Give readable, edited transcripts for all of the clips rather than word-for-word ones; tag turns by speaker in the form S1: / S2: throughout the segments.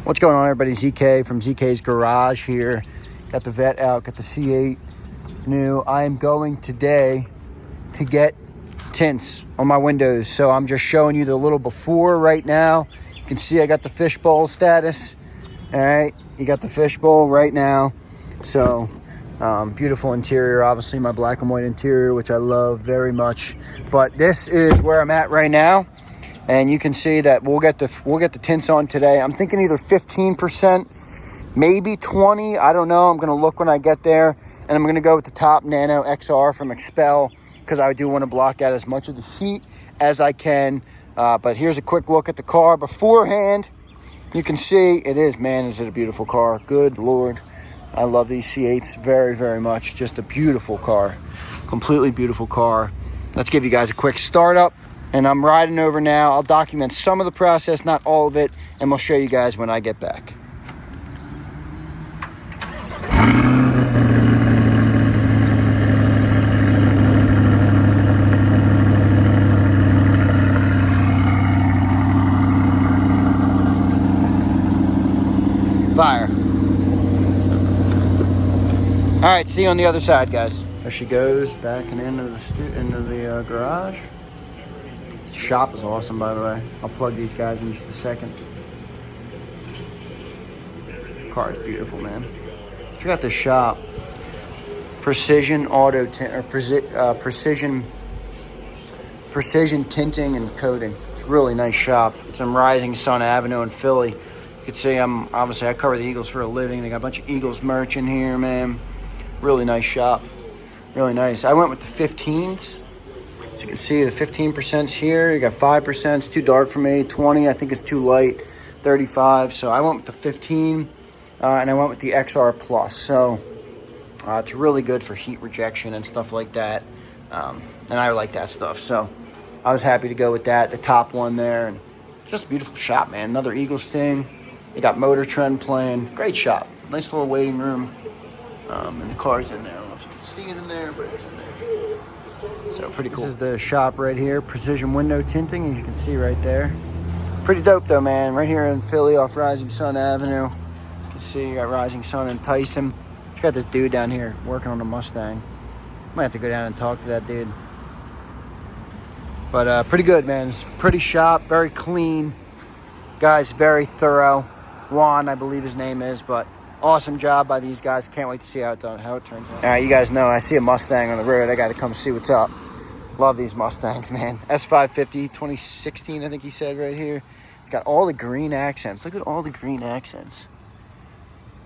S1: What's going on, everybody? ZK from ZK's Garage here. Got the Vet out, got the C8 new. I am going today to get tints on my windows. So I'm just showing you the little before right now. You can see I got the fishbowl status. All right, you got the fishbowl right now. So beautiful interior, obviously my black and white interior, which I love very much. But this is where I'm at right now. And you can see that we'll get the tints on today. I'm thinking either 15%, maybe 20. I don't know. I'm going to look when I get there. And I'm going to go with the top Nano XR from Expel because I do want to block out as much of the heat as I can. But here's a quick look at the car beforehand. You can see it is, man, is it a beautiful car. Good Lord. I love these C8s very, very much. Just a beautiful car. Completely beautiful car. Let's give you guys a quick startup. And I'm riding over now. I'll document some of the process, not all of it, and we'll show you guys when I get back. Fire. All right, see you on the other side, guys. There she goes, backing into the garage. Shop is awesome, by the way. I'll plug these guys in just a second. Car is beautiful, man. Check out the shop. Precision auto tint, or precision tinting and coating. It's a really nice shop. It's on Rising Sun Avenue in Philly. You can see I cover the Eagles for a living. They got a bunch of Eagles merch in here, man. Really nice shop. Really nice. I went with the 15s. As you can see, the 15%'s here. You got 5%. It's too dark for me. 20, I think it's too light. 35. So I went with the 15, and I went with the XR Plus. So it's really good for heat rejection and stuff like that. And I like that stuff. So I was happy to go with that. The top one there, and just a beautiful shop, man. Another Eagles thing. They got Motor Trend playing. Great shop. Nice little waiting room. And the car's in there. I don't know if you can see it in there, but it's in there. So pretty cool. This is the shop right here, Precision Window Tinting, as you can see right there. Pretty dope though, man. Right here in Philly off Rising Sun Avenue. You can see you got Rising Sun and Tyson. You got this dude down here working on a Mustang. Might have to go down and talk to that dude. But pretty good, man. It's a pretty shop, very clean. Guy's very thorough. Juan, I believe his name is, but awesome job by these guys. Can't wait to see how it turns out. All right, you guys know I see a Mustang on the road. I got to come see what's up. Love these Mustangs, man. S550, 2016, I think he said right here. It's got all the green accents. Look at all the green accents.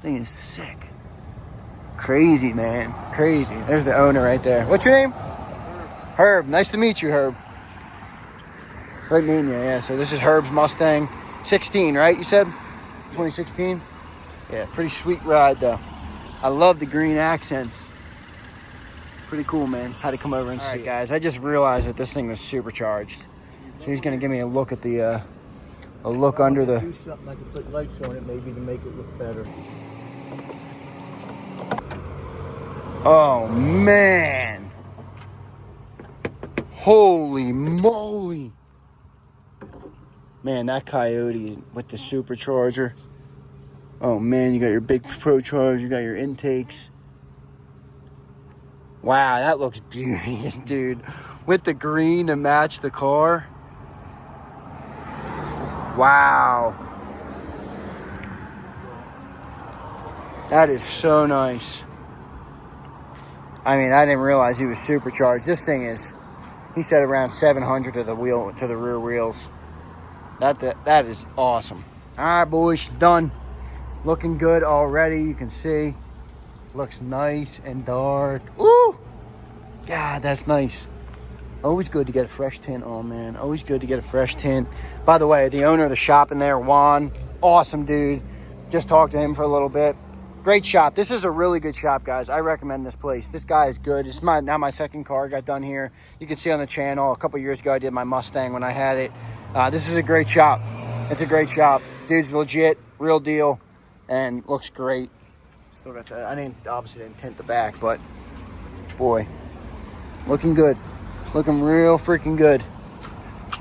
S1: Thing is sick. Crazy, man. Crazy. There's the owner right there. What's your name? Herb. Nice to meet you, Herb. Great meeting you, yeah. So this is Herb's Mustang. 16, right, you said? 2016? Yeah, pretty sweet ride though. I love the green accents. Pretty cool, man. Had to come over and see. All right, guys, I just realized that this thing was supercharged. So he's gonna give me a look at the, a look under the. Do something I can put lights on it maybe to make it look better. Oh man! Holy moly! Man, that Coyote with the supercharger. Oh man, you got your big Pro Charge, you got your intakes. Wow, that looks beautiful, dude. With the green to match the car. Wow. That is so nice. I mean, I didn't realize he was supercharged. This thing is, he said around 700 to the rear wheels. That is awesome. All right, boys, she's done. Looking good already, you can see. Looks nice and dark. Ooh! God, that's nice. Always good to get a fresh tint on, man. Always good to get a fresh tint. By the way, the owner of the shop in there, Juan, awesome dude. Just talked to him for a little bit. Great shop. This is a really good shop, guys. I recommend this place. This guy is good. It's now my second car got done here. You can see on the channel, a couple years ago, I did my Mustang when I had it. This is a great shop. It's a great shop. Dude's legit, real deal, and looks great. Still got that. Obviously didn't tint the back, but boy, looking good. Looking real freaking good.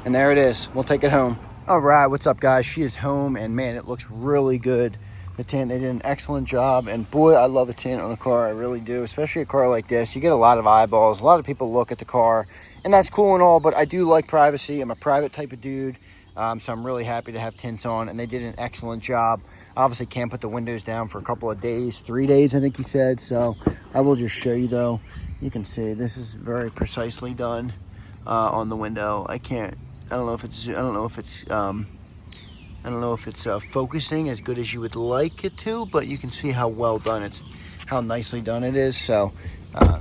S1: And there it is. We'll take it home. All right, what's up, guys? She is home, and man, it looks really good. The tint, they did an excellent job, and boy, I love the tint on a car. I really do, especially a car like this. You get a lot of eyeballs. A lot of people look at the car, and that's cool and all, but I do like privacy. I'm a private type of dude, so I'm really happy to have tints on, and they did an excellent job. Obviously, can't put the windows down for a couple of days, 3 days, I think he said. So I will just show you, though. You can see this is very precisely done on the window. I don't know if it's focusing as good as you would like it to, but you can see how well done how nicely done it is. So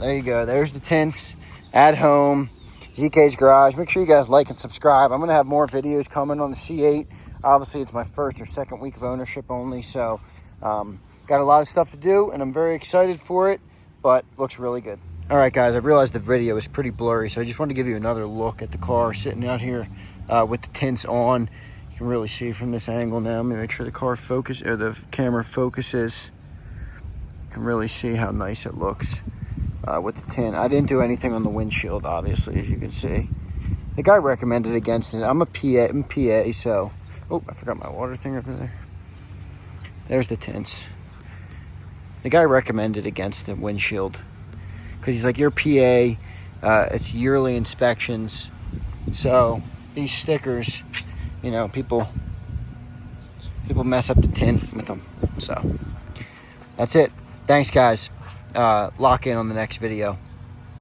S1: there you go. There's the tints at home, ZK's Garage. Make sure you guys like and subscribe. I'm gonna have more videos coming on the C8. Obviously, it's my first or second week of ownership only, so got a lot of stuff to do, and I'm very excited for it, but looks really good. All right, guys, I realized the video is pretty blurry, so I just want to give you another look at the car sitting out here with the tints on. You can really see from this angle now. Let me make sure the the camera focuses. You can really see how nice it looks with the tint. I didn't do anything on the windshield, obviously, as you can see. The guy recommended against it. I'm PA, so... Oh, I forgot my water thing over there. There's the tints. The guy recommended against the windshield because he's like, you're PA, it's yearly inspections. So these stickers, you know, people mess up the tint with them. So that's it. Thanks, guys. Lock in on the next video.